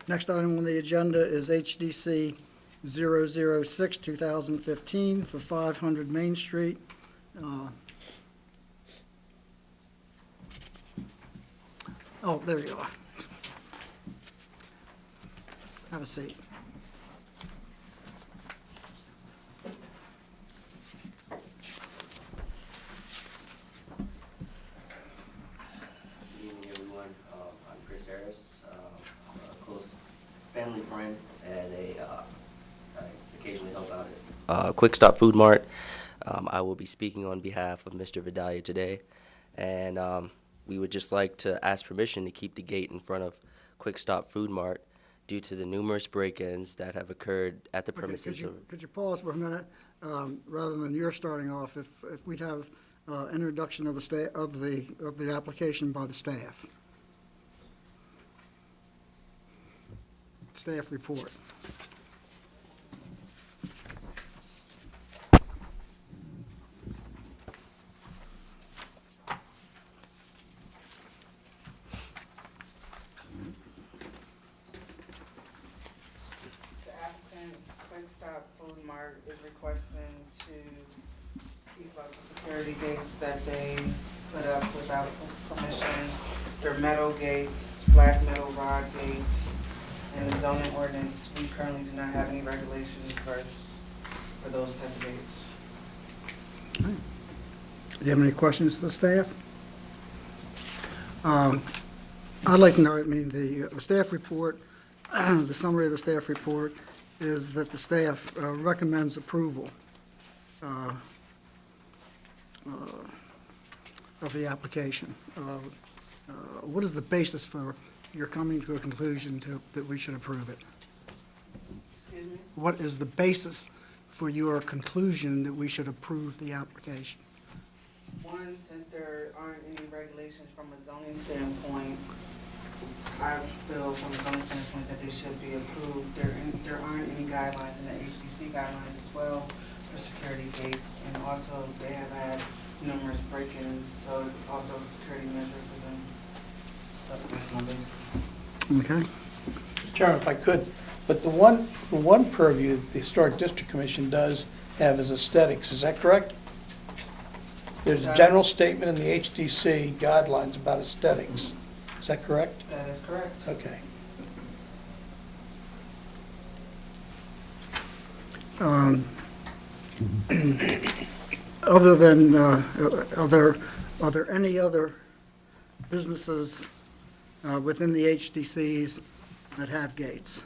Next item on the agenda is HDC 006, 2015 for 500 Main Street. Oh, there you are. Have a seat. Good evening, everyone. I'm Chris Harris. I'm a close family friend, and I occasionally help out at Quick Stop Food Mart. I will be speaking on behalf of Mr. Vadalia today, and we would just like to ask permission to keep the gate in front of Quick Stop Food Mart due to the numerous break-ins that have occurred at the premises. Could you pause for a minute, rather than you're starting off, if we'd have introduction of the application by the staff. Staff report. Quick Stop Food Mart is requesting to keep up the security gates that they put up without permission. They're metal gates, black metal rod gates. In the zoning ordinance, we currently do not have any regulations for those type of gates. Okay. Do you have any questions for the staff? I'd like to know, the staff report, the summary of the staff report is that the staff recommends approval of the application. What is the basis for your coming to a conclusion that we should approve it? Excuse me? What is the basis for your conclusion that we should approve the application? One, since there aren't any regulations from a zoning standpoint, I feel from a zoning standpoint that they should be approved. There aren't any guidelines in the HDC guidelines as well for security gates, and also they have had numerous break-ins, so it's also a security measure for them. That's my basis. Okay. Mr. Chairman, if I could, but the one purview the Historic District Commission does have is aesthetics, is that correct? There's a general statement in the HDC guidelines about aesthetics, is that correct? That is correct. Okay. Other than, are there any other businesses within the HDCs that have gates?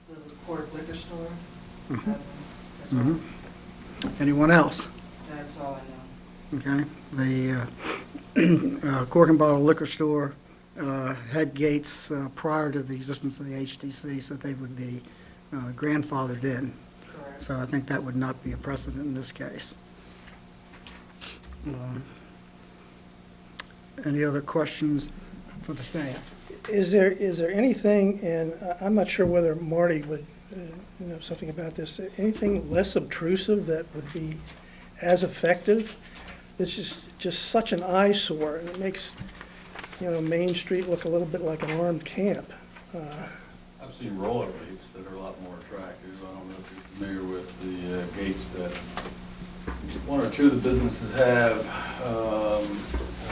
The Port Liquor Store. Mhm. That's all. Anyone else? That's all I know. Okay. The Cork and Bottle Liquor Store had gates prior to the existence of the HDC, so they would be grandfathered in. Correct. So I think that would not be a precedent in this case. Any other questions for the staff? Is there anything, and I'm not sure whether Marty would know something about this, anything less obtrusive that would be as effective? It's just such an eyesore, and it makes, Main Street look a little bit like an armed camp. I've seen roller gates that are a lot more attractive. I don't know if you're familiar with the gates that one or two of the businesses have. I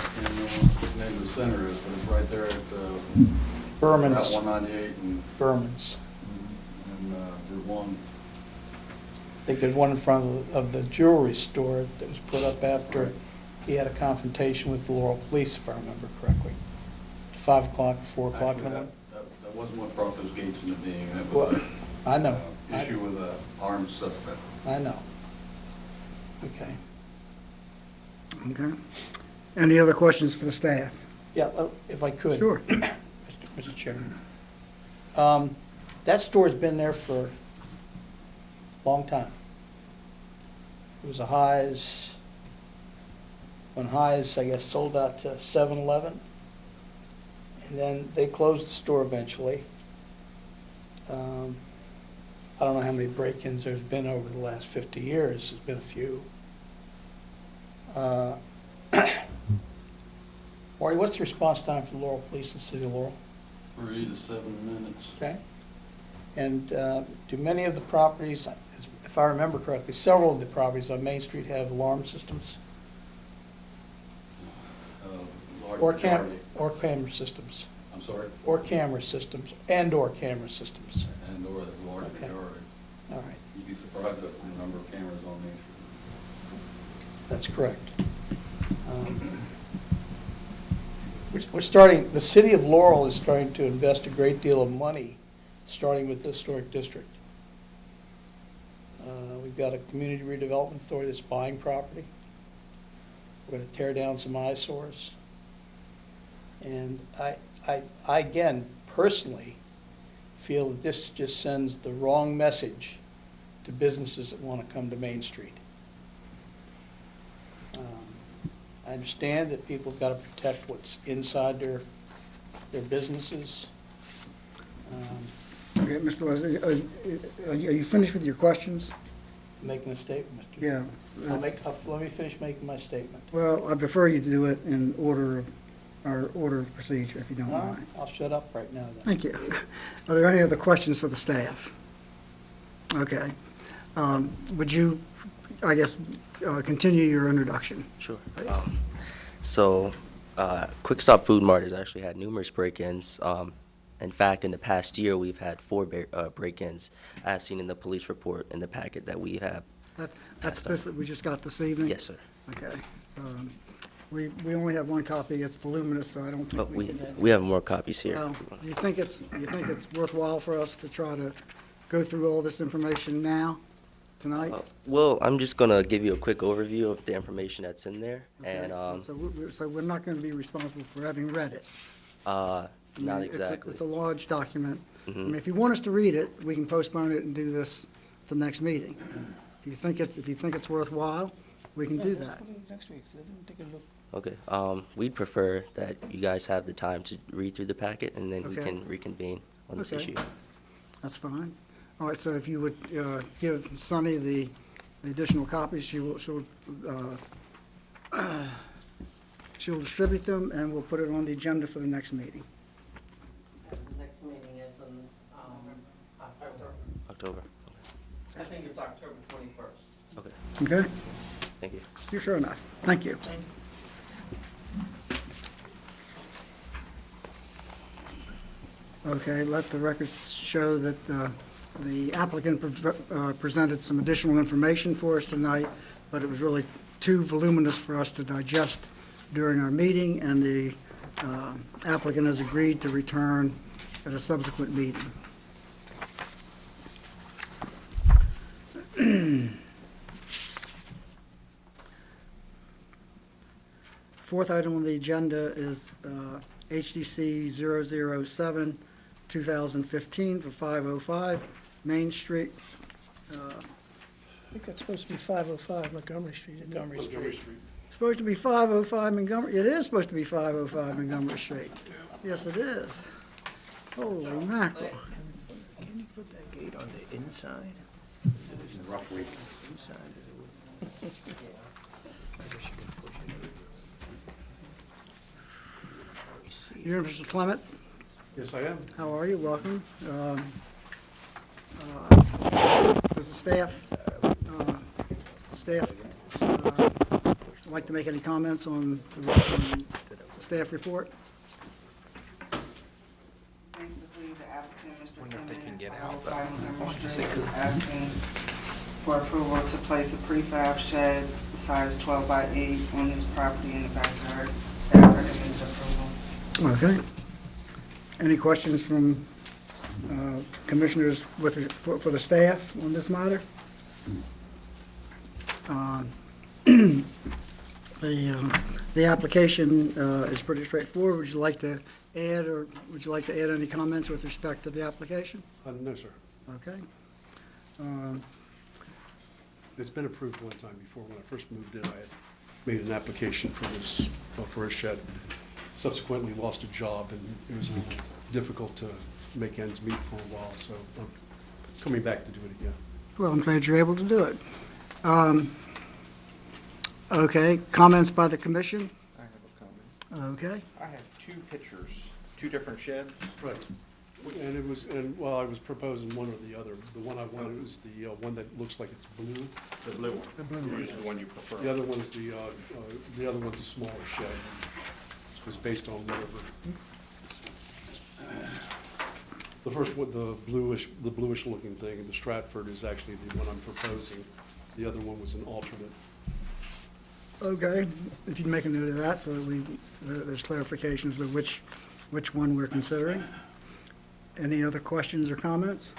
can't remember what the name of the center is, but it's right there at Berman's. Route 198 and Berman's. there's one. I think there's one in front of the jewelry store that was put up after he had a confrontation with the Laurel police, if I remember correctly. 5 o'clock, 4 o'clock in the Actually, morning. that wasn't what brought those gates into being. That Well, was I know. an issue with an armed suspect. I know. Okay. Okay. Any other questions for the staff? Yeah, if I could. Sure. Mr. Chairman. That store's been there for a long time. It was a Highs, when Highs, I guess, sold out to 7-Eleven. And then they closed the store eventually. I don't know how many break-ins there's been over the last 50 years. There's been a few. Marty, what's the response time for Laurel Police in the city of Laurel? 3 to 7 minutes. Okay? And do many of the properties, if I remember correctly, several of the properties on Main Street have alarm systems? Large Or majority. camera systems? I'm sorry? Or camera systems, and/or camera systems? And/or the large Okay. majority. All right, You'd be surprised at the number of cameras on Main Street. that's correct. We're starting, the city of Laurel is starting to invest a great deal of money, starting with the historic district. We've got a community redevelopment authority that's buying property. We're going to tear down some eyesores. And I again, personally, feel that this just sends the wrong message to businesses that want to come to Main Street. I understand that people have got to protect what's inside their businesses. Okay, Mr. Leslie, are you finished with your questions? Making a statement, Mr. Yeah. Let me finish making my statement. Well, I prefer you to do it in order of procedure, if you don't All right, mind. I'll shut up right now then. Thank you. Are there any other questions for the staff? Okay. Would you, I guess, continue your introduction? Sure. Please. Quick Stop Food Mart has actually had numerous break-ins. In fact, in the past year, we've had 4 break-ins, as seen in the police report in the packet that we have. That's this that we just got this evening? Yes, sir. Okay. We only have one copy. It's voluminous, so I don't Oh, think we can. we have more copies here. Do you think it's worthwhile for us to try to go through all this information now, tonight? Well, I'm just gonna give you a quick overview of the information that's in there, Okay. and So we're not going to be responsible for having read it. I mean, not it's a- exactly. It's a large document. I Mhm. mean, if you want us to read it, we can postpone it and do this the next meeting. If you think it's worthwhile, we can do that. Next week, let them take a look. Okay. We'd prefer that you guys have the time to read through the packet, and then we Okay. can reconvene on this Okay. issue. That's fine. All right, so if you would give Sunny the additional copies, she'll distribute them, and we'll put it on the agenda for the next meeting. The next meeting is in October. October. I think it's October 21st. Okay. Okay? Thank you. You're sure enough. Thank you. Okay, let the records show that the applicant presented some additional information for us tonight, but it was really too voluminous for us to digest during our meeting, and the applicant has agreed to return at a subsequent meeting. Fourth item on the agenda is HDC 007, 2015 for 505 Main Street. I think that's supposed to be 505 Montgomery Street, isn't it? Montgomery Street. Supposed to be 505 Montgomery, it is supposed to be 505 Montgomery Street. Yes, it is. Holy mackerel. Can you put that gate on the inside? Roughly. Inside of the wood. I guess you can push it. You're Mr. Clement? Yes, I am. How are you? Welcome. Does the staff like to make any comments on the staff report? Basically, the applicant, Mr. Wonder if they Clement, can get at out, 505 Montgomery Yes, Street, they could. is asking for approval to place a prefab shed size 12 by 8 on his property in the backyard. Staff recommends approval. Okay. Any questions from commissioners for the staff on this matter? The application is pretty straightforward. Would you like to add any comments with respect to the application? No, sir. Okay. It's been approved one time before. When I first moved in, I had made an application for this, for a shed. Subsequently lost a job, and it was a little difficult to make ends meet for a while, so I'm coming back to do it again. Well, I'm glad you're able to do it. Okay, comments by the commission? I have a comment. Okay. I have two pictures, two different sheds? Right. And it was, and, well, I was proposing one or the other. The one I wanted was the one that looks like it's blue. The blue one? The blue one. Is the one you prefer? The other one is the other one's a smaller shed. It was based on whatever. The first one, the bluish looking thing, the Stratford is actually the one I'm proposing. The other one was an alternate. Okay, if you'd make a note of that so that there's clarifications of which one we're considering. Any other questions or comments?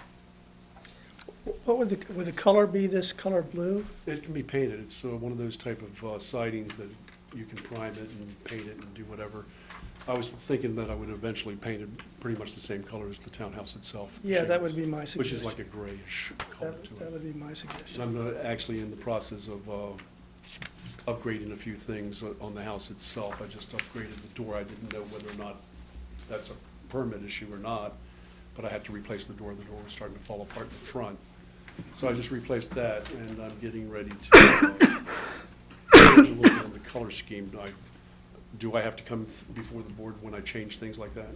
What would the color be, this color blue? It can be painted. It's one of those type of sidings that you can prime it and paint it and do whatever. I was thinking that I would eventually paint it pretty much the same color as the townhouse itself. Yeah, that would be my suggestion. Which is like a grayish color to That it. would be my And suggestion. I'm actually in the process of upgrading a few things on the house itself. I just upgraded the door. I didn't know whether or not that's a permit issue or not, but I had to replace the door. The door was starting to fall apart in the front. So I just replaced that, and I'm getting ready to change a little bit on the color scheme. Do I have to come before the board when I change things like that?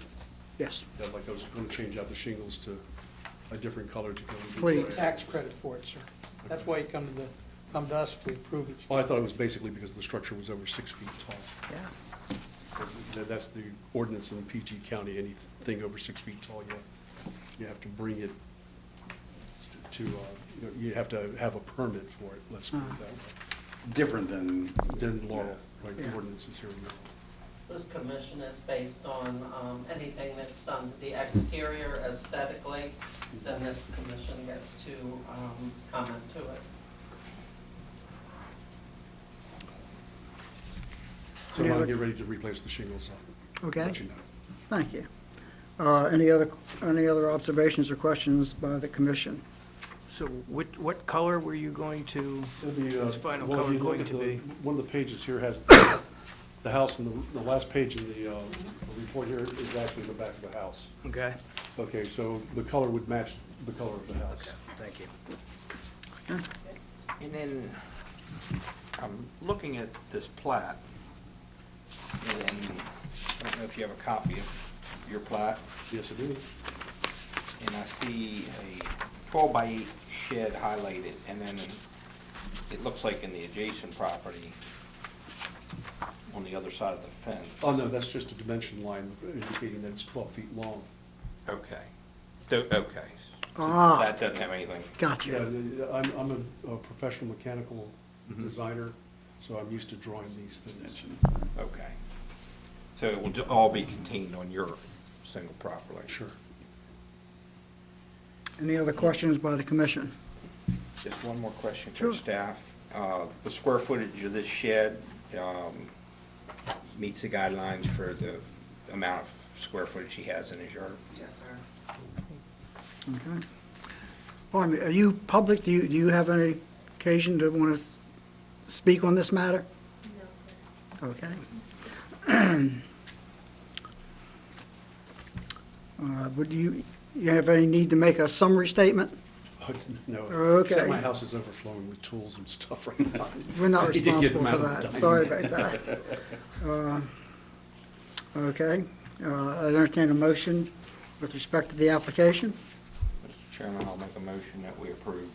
Yes, Yeah, like I was going to change out the shingles to a different color to go with the Please. Tax credit for it, sir. That's why you come to us if we approve it. Well, I thought it was basically because the structure was over 6 feet tall. yeah. 'Cause that's the ordinance in PG County, anything over 6 feet tall, you have to bring it to, you have to have a permit for it, let's put it that way. Different than. Then Laurel, like the Yeah. ordinances here in Laurel. This commission is based on anything that's done to the exterior aesthetically, then this commission gets to comment to it. So Any when I other- get ready to replace the shingles, I'll Okay, let you know. thank you. Any other observations or questions by the commission? So what color were you going to, It'll be, is final well, if color you look going at to be? one of the pages here has the house, and the last page in the report here is actually the back of the house. Okay, Okay, so the color would match the color of the house. okay, thank you. And then, I'm looking at this plat, and I don't know if you have a copy of your plat, Yes, it is. and I see a 12-by-8 shed highlighted, and then it looks like in the adjacent property on the other side of the fence. Oh, no, that's just a dimension line indicating that it's 12 feet long. Okay. Okay. So Ah. that doesn't have anything. Gotcha. Yeah, I'm a professional mechanical Mhm. designer, so I'm used to drawing these things. Okay. So it will all be contained on your single property? Sure. Any other questions by the commission? Just one more question Sure. for staff. The square footage of this shed meets the guidelines for the amount of square footage he has in his yard? Yes, sir. Okay. Pardon me, are you public? Do you have any occasion to want to speak on this matter? No, sir. Okay. Would you have any need to make a summary statement? No. Okay. Except my house is overflowing with tools and stuff right now. We're not I need to get responsible them for out of that. the Sorry dining about that. Okay. I entertain a motion with respect to the application. Mr. Chairman, I'll make a motion that we approve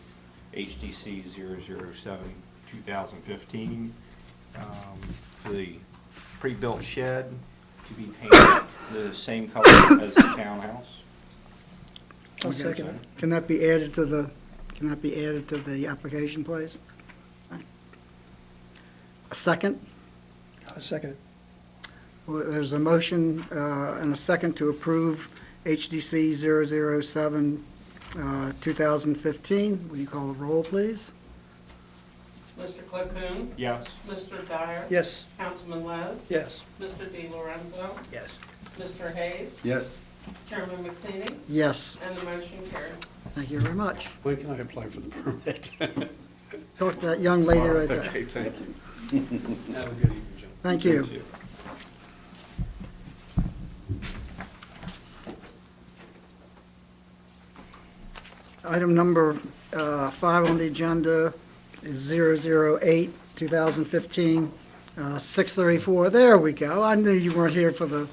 HDC 007 2015 for the pre-built shed to be painted the same color as the townhouse. I'll second it. Can that be added to the application, please? A second? I'll second it. Well, there's a motion and a second to approve HDC 007, 2015. Will you call the roll, please? Mr. Clacoon? Yes. Mr. Dyer? Yes. Councilman Les? Yes. Mr. Di Lorenzo? Yes. Mr. Hayes? Yes. Chairman McSaney? Yes, And the motion carries. thank you very much. When can I apply for the permit? Talk to that young lady right there. Okay, thank you. Have a good evening, Jim. Thank you. Item number 5 on the agenda is 008, 2015, 634. There we go. I knew you weren't here for the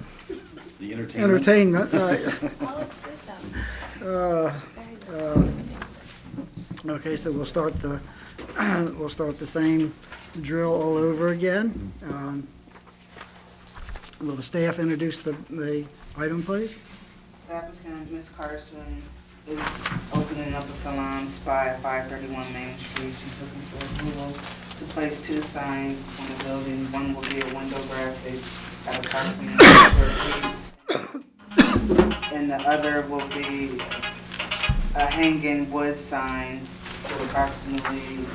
The entertainment. entertainment. Oh, it's good though. Okay, so we'll start the same drill all over again. Will the staff introduce the item, please? The applicant, Ms. Carson, is opening up a salon spa at 531 Main Street. She's looking for approval to place 2 signs on the building. One will be a window graphic at approximately 6 square feet, and the other will be a hanging wood sign to approximately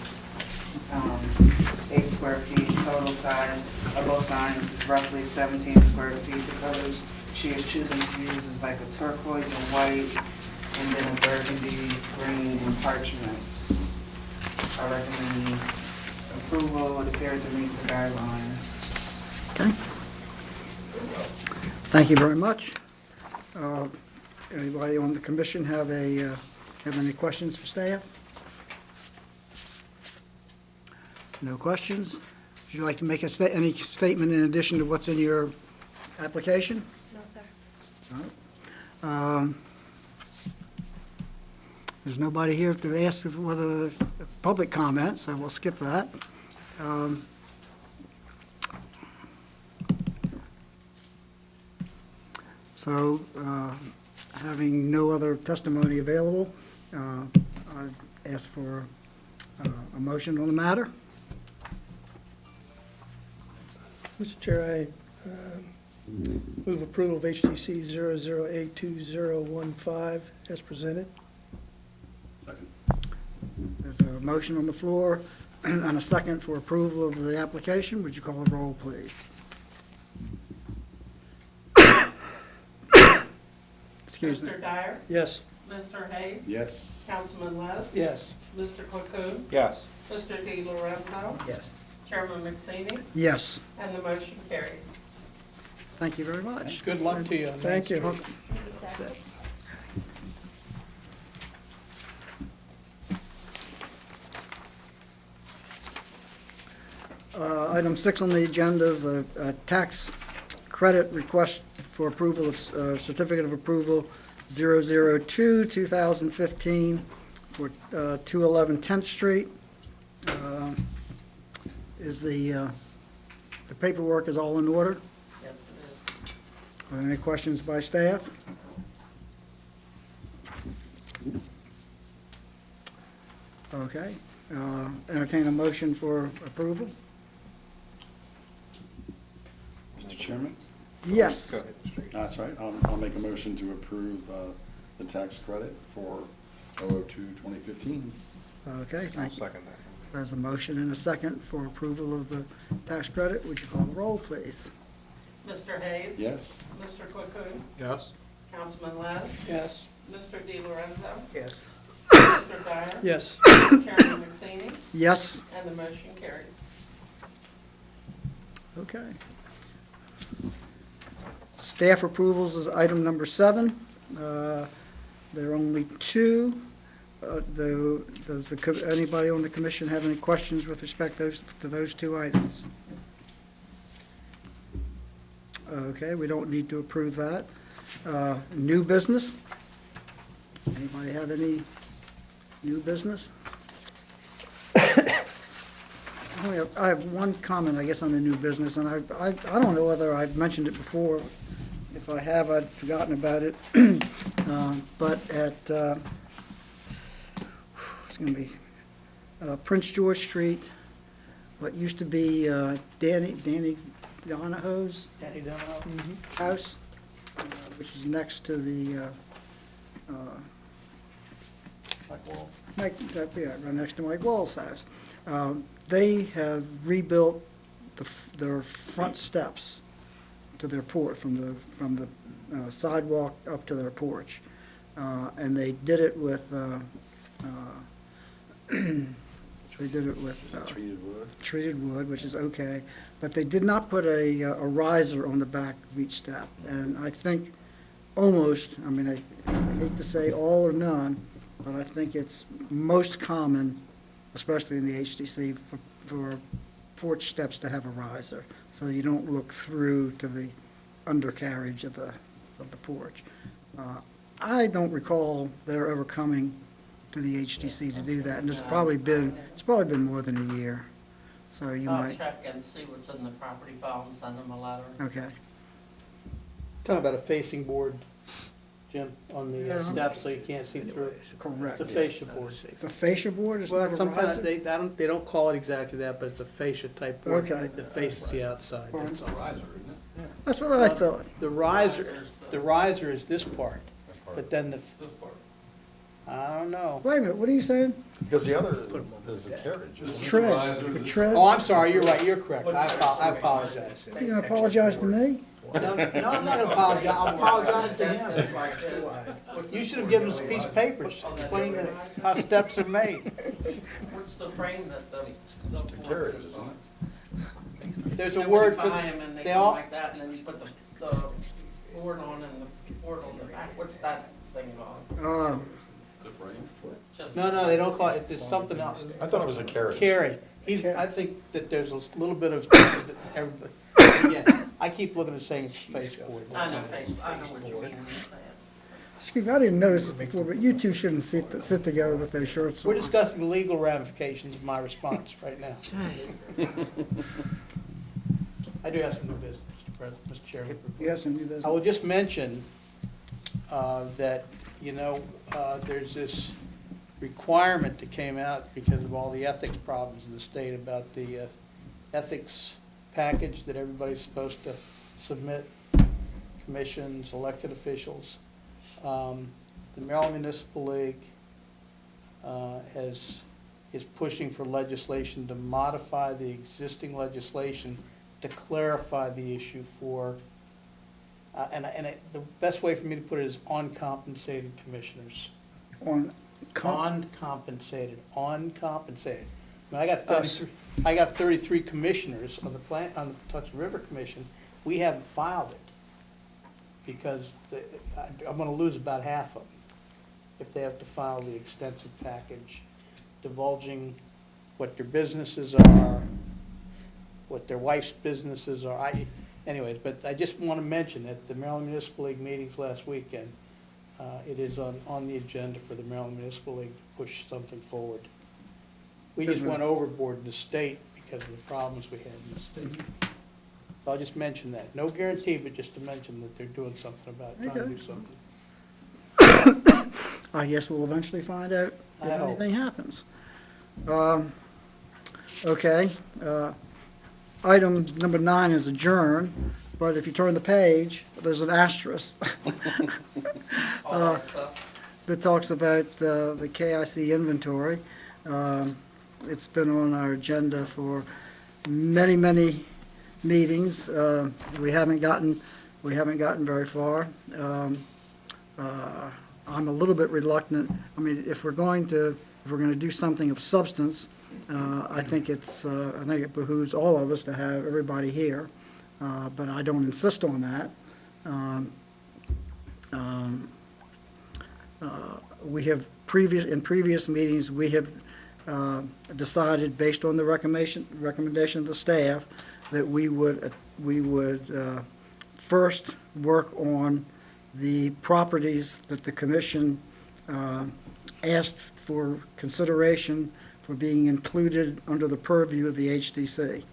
8 square feet. Total size of both signs is roughly 17 square feet. The colors she is choosing to use is like a turquoise and white, and then a burgundy, green, and parchment. I recommend approval. It appears it meets the guidelines. Okay. Thank you very much. Anybody on the commission have any questions for staff? No questions? Would you like to make any statement in addition to what's in your application? No, sir. All right. There's nobody here to ask whether there's public comment, so we'll skip that. So, having no other testimony available, I ask for a motion on the matter. Mr. Chair, I move approval of HDC 00820015 as presented. Second. There's a motion on the floor and a second for approval of the application. Would you call the roll, please? Excuse me. Mr. Dyer? Yes. Mr. Hayes? Yes. Councilman Les? Yes. Mr. Cocoon? Yes. Mr. Di Lorenzo? Yes. Chairman McSaney? Yes. And the motion carries. Thank you very much. Good luck to you. Thank you. Item 6 on the agenda is a tax credit request for approval of certificate of approval 002-2015 for 211 10th Street. Is the paperwork is all in order? Yes, it is. Are there any questions by staff? Okay. Entertain a motion for approval? Mr. Chairman? Yes. Go ahead, Mr. Street. That's right. I'll make a motion to approve the tax credit for 002-2015. Okay, I'll thank you. second that. There's a motion and a second for approval of the tax credit. Would you call the roll, please? Mr. Hayes? Yes. Mr. Cocoon? Yes. Councilman Les? Yes. Mr. Di Lorenzo? Yes. Mr. Dyer? Yes. Chairman McSaney? Yes. And the motion carries. Okay. Staff approvals is item number 7. There are only 2. Does anybody on the commission have any questions with respect to those 2 items? Okay, we don't need to approve that. New business? Anybody have any new business? I have one comment, I guess, on the new business, and I don't know whether I've mentioned it before. If I have, I'd forgotten about it. But at, it's going to be Prince George Street, what used to be Danny Donahoe's Danny Donahoe. house, which is next to the, Like wall. right next to Mike Wall's house. They have rebuilt their front steps to their porch, from the sidewalk up to their porch. And they did it with, Treated wood. treated wood, which is okay, but they did not put a riser on the back of each step. And I think almost, I mean, I hate to say all or none, but I think it's most common, especially in the HDC, for porch steps to have a riser, so you don't look through to the undercarriage of the the porch. I don't recall their ever coming to the HDC to do that, and it's probably been more than a year. So you I'll might, check and see what's in the property file and send them a letter. okay. Talking about a facing board, Jim, on the Yeah. steps so you can't see through it. Correct. It's a fascia board. It's a fascia board, it's Well, not a sometimes riser? they don't call it exactly that, but it's a fascia type board Okay. that faces the outside, that's all. Riser, isn't it? That's what I thought. The riser is this part, but then This part. I don't know. Wait a minute, what are you saying? Because the other is the carriage, isn't it? Tread, riser, the the- tread? Oh, I'm sorry, you're right, you're correct, I apologize. You gonna apologize to me? No, I'm not gonna apologize, I'll apologize to him. It's like this. You should have given us a piece of paper, explaining how steps are made. What's the frame that the The porch carriage, is isn't on? it? There's a Then word when for, you buy 'em and they they go all, like that, and then you put the board on and the board on the back. What's that thing called? The frame? Just- no, they don't call it, there's something else. I thought it was a carriage. Carriage. I think that there's a little bit of, again, I keep looking at saying it's face board. I know, I know what you mean. Excuse me, I didn't notice it before, but you two shouldn't sit together with those shirts We're on. discussing the legal ramifications of my response right now. I do have some new business, Mr. President, Mr. Chairman. You have some new business? I will just mention that, there's this requirement that came out because of all the ethics problems in the state about the ethics package that everybody's supposed to submit, commissions, elected officials. The Maryland Municipal League is pushing for legislation to modify the existing legislation to clarify the issue for, the best way for me to put it is uncompensated commissioners. Uncompensated. I got 33 commissioners on the Tucson River Commission. We haven't filed it because I'm gonna lose about half of them if they have to file the extensive package divulging what their businesses are, what their wife's businesses are. Anyways, but I just want to mention at the Maryland Municipal League meetings last weekend, it is on the agenda for the Maryland Municipal League to push something forward. We just went overboard in the state because of the problems we had in the state. So I'll just mention that. No guarantee, but just to mention that they're doing something about it, trying to do something. I guess we'll eventually find out I if hope. anything happens. Okay, item number 9 is adjourn, but if you turn the page, there's an asterisk All that stuff. that talks about the KIC inventory. It's been on our agenda for many, many meetings. We haven't gotten very far. I'm a little bit reluctant. I mean, if we're going to do something of substance, I think it behooves all of us to have everybody here, but I don't insist on that. We have in previous meetings, we have decided, based on the recommendation of the staff, that we would first work on the properties that the commission asked for consideration for being included under the purview of the HDC.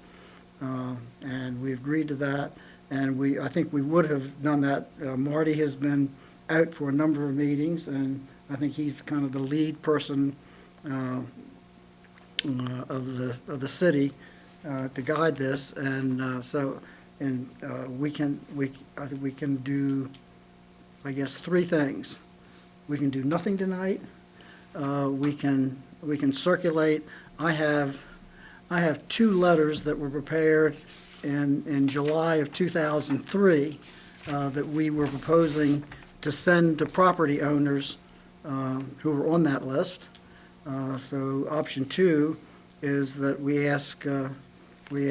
And we agreed to that, and I think we would have done that. Marty has been out for a number of meetings, and I think he's kind of the lead person of the city to guide this, and I think we can do, I guess, 3 things. We can do nothing tonight. We can circulate. I have 2 letters that were prepared in July of 2003 that we were proposing to send to property owners who were on that list. So option 2 is that we ask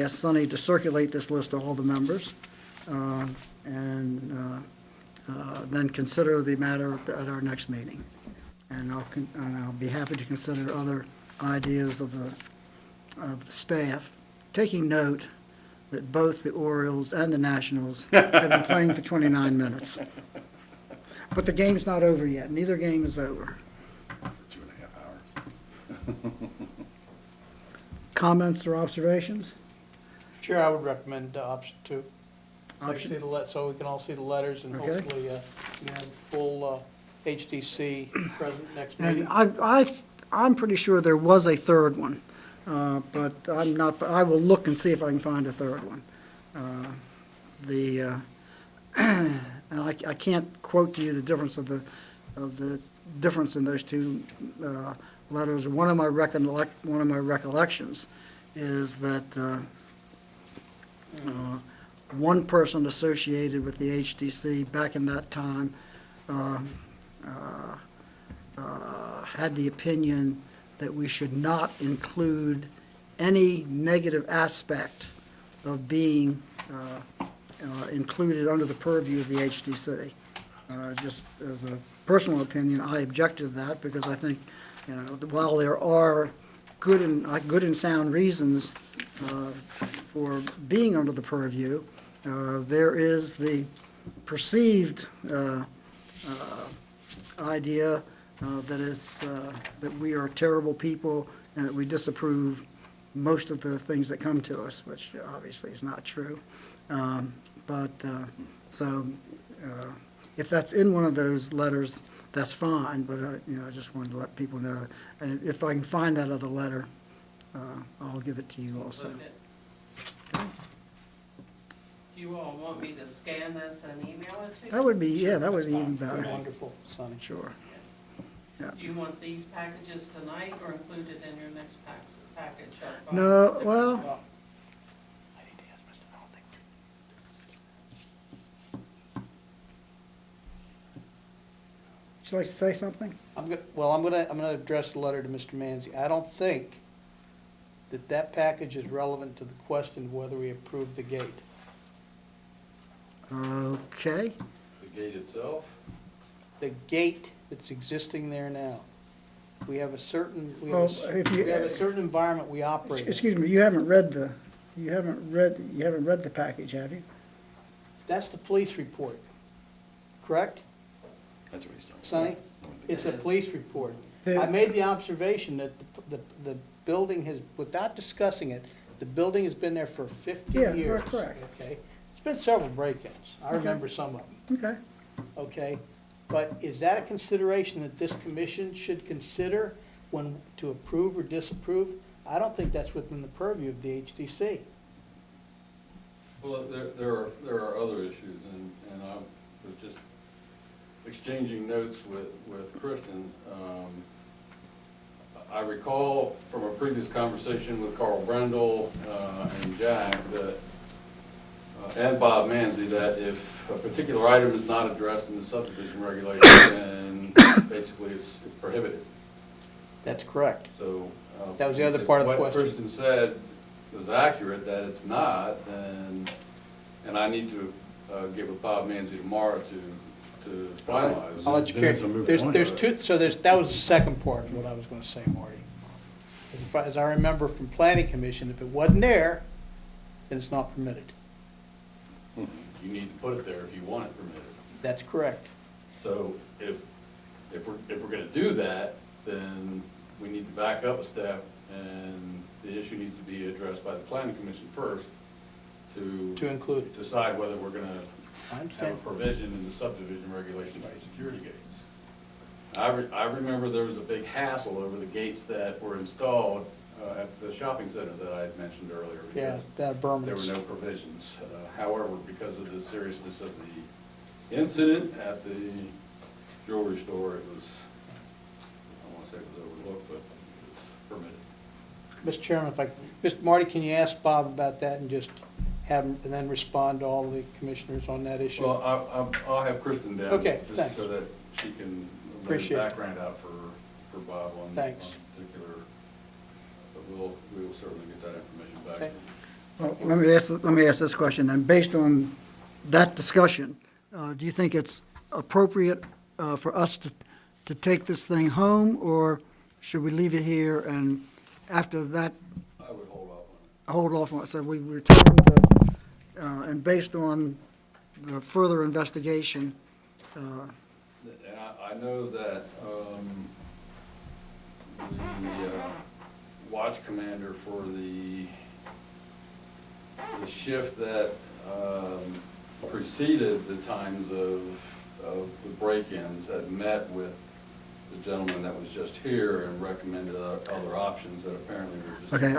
Sonny to circulate this list to all the members, and then consider the matter at our next meeting. And I'll be happy to consider other ideas of the staff, taking note that both the Orioles and the Nationals have been playing for 29 minutes. But the game's not over yet. Neither game is over. 2.5 hours. Comments or observations? Chair, I would recommend option 2. Option- So we can all see the letters and Okay. hopefully we have full HDC present next And meeting. I'm pretty sure there was a third one, but I'm not, I will look and see if I can find a third one. And I can't quote to you the difference of the difference in those two letters. One of my recollections is that one person associated with the HDC back in that time had the opinion that we should not include any negative aspect of being included under the purview of the HDC. Just as a personal opinion, I objected to that because I think, while there are good and sound reasons for being under the purview, there is the perceived idea that we are terrible people and that we disapprove most of the things that come to us, which obviously is not true. If that's in one of those letters, that's fine, but I just wanted to let people know. And if I can find that other letter, I'll give it to you also. Okay. Do you all want me to scan this and email it to you? That would be, yeah, that would be even Very better. wonderful, Sonny. Sure. Yeah. Do you want these packages tonight or included in your next package? No, well, Well, would you like to say something? I'm gonna address the letter to Mr. Manzi. I don't think that package is relevant to the question of whether we approve the gate. Okay. The gate itself? The gate that's existing there now. We have a certain, we Well, have if you- a certain environment we operate in. Excuse me, you haven't read the package, have you? That's the police report, correct, That's what he's saying. Sonny? It's a police report. Yeah. I made the observation that the building has, without discussing it, the building has been there for 50 Yeah, years. correct. Okay? It's been several break-ins. I Okay. remember some of them, Okay. okay? But is that a consideration that this commission should consider when to approve or disapprove? I don't think that's within the purview of the HDC. Well, there are other issues, and I was just exchanging notes with Kristen. I recall from a previous conversation with Carl Brendel and Jack that, and Bob Manzi, that if a particular item is not addressed in the subdivision regulation, then basically it's prohibited. That's correct. So. That was the other part of the If question. what Kristen said was accurate, that it's not, then, and I need to get with Bob Manzi tomorrow to finalize. I'll let you Then carry. it's a moot There's point. two, so that was the second part of what I was gonna say, Marty. As I remember from planning commission, if it wasn't there, then it's not permitted. You need to put it there if you want it permitted. That's correct. So if we're gonna do that, then we need to back up a step, and the issue needs to be addressed by the planning commission first To include it. decide whether we're gonna I have a understand. provision in the subdivision regulations for security gates. I remember there was a big hassle over the gates that were installed at the shopping center that I had mentioned earlier. Yeah, because that Berman's. there were no provisions. However, because of the seriousness of the incident at the jewelry store, it was, I don't want to say it was overlooked, but it was permitted. Mr. Chairman, Mr. Marty, can you ask Bob about that and just have him, and then respond to all the commissioners on that issue? Well, I'll have Kristen down. Okay, just thanks. so that she can lay Appreciate it. background out for Bob on Thanks. particular, but we will certainly get that information back. Okay. Well, let me ask this question then. Based on that discussion, do you think it's appropriate for us to take this thing home, or should we leave it here and after that I would hold off on it. hold off on it? So we return and based on the further investigation, I know that the watch commander for the shift that preceded the times of the break-ins had met with the gentleman that was just here and recommended other options that apparently were just. Okay,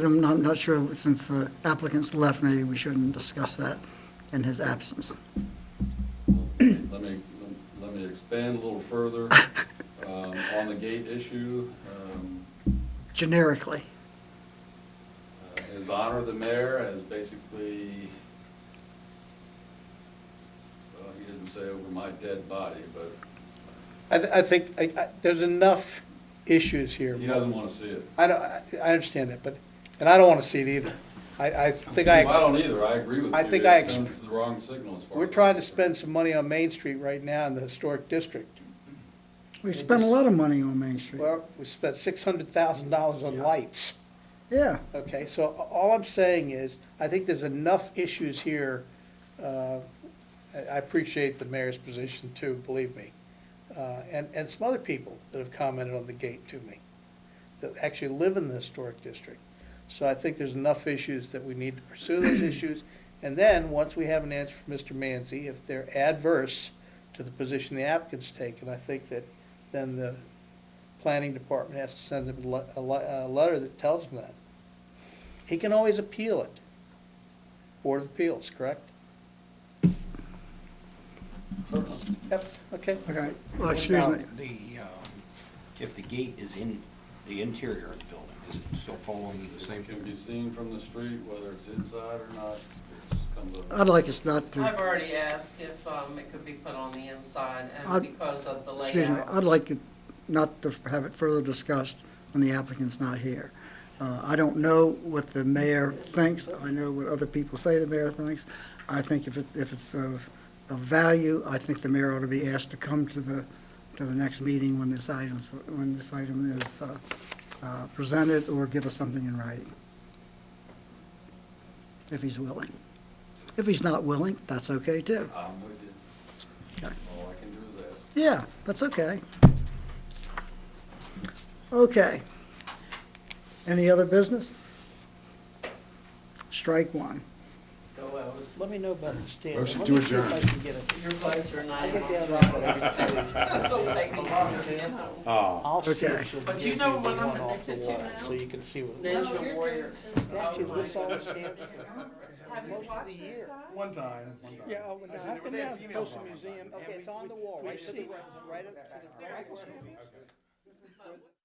I'm not sure, since the applicant's left, maybe we shouldn't discuss that in his absence. Let me expand a little further on the gate issue. Generically. His Honor the Mayor has basically, well, he didn't say over my dead body, but I think there's enough issues here. he doesn't want to see it. I understand that, but, and I don't want to see it either. I think I. Well, I don't either, I agree with you. I think It sends the wrong signal as far We're as trying I'm to spend some money on Main Street right now in the historic district. We spent a lot of money on Main Street. Well, we spent $600,000 on lights. Yeah, Okay, so all I'm saying is, I think there's enough issues here. I appreciate the mayor's position too, believe me. And some other people that have commented on the gate to me, that actually live in the historic district. So I think there's enough issues that we need to pursue those issues. And then, once we have an answer from Mr. Manzi, if they're adverse to the position the applicant's taken, I think that then the planning department has to send them a letter that tells them that. He can always appeal it. Board of Appeals, correct? Yep, okay. okay, well, excuse me. If the gate is in the interior of the building, is it still following the same? It can be seen from the street, whether it's inside or not. It comes up. I'd like us not to. I've already asked if it could be put on the inside, and I'd- because of the layout. Excuse me, I'd like it not to have it further discussed when the applicant's not here. I don't know what the mayor thinks. I know what other people say the mayor thinks. I think if it's of value, I think the mayor ought to be asked to come to the next meeting when this item is presented, or give us something in writing, if he's willing. If he's not willing, that's okay too. I'm with you. Okay. All I can do is ask. Yeah, that's okay. Okay. Any other business? Strike one. Go out. Let me know about the stand. Motion Let to me see if adjourn. I can get it. Your place are not I'll even get the on other one. It'll take me longer to get home. Oh, I'll see Okay. if she'll But give you know the what I'm one off the addicted to wall, now? so you can see what. Ninja Warriors. Actually, Oh, this my all gosh. stands for Have you most of watched the this, year. guys? one time. Yeah, oh, no, I've been down to the Postal Museum. Okay, it's on the wall, right to the, right up to the.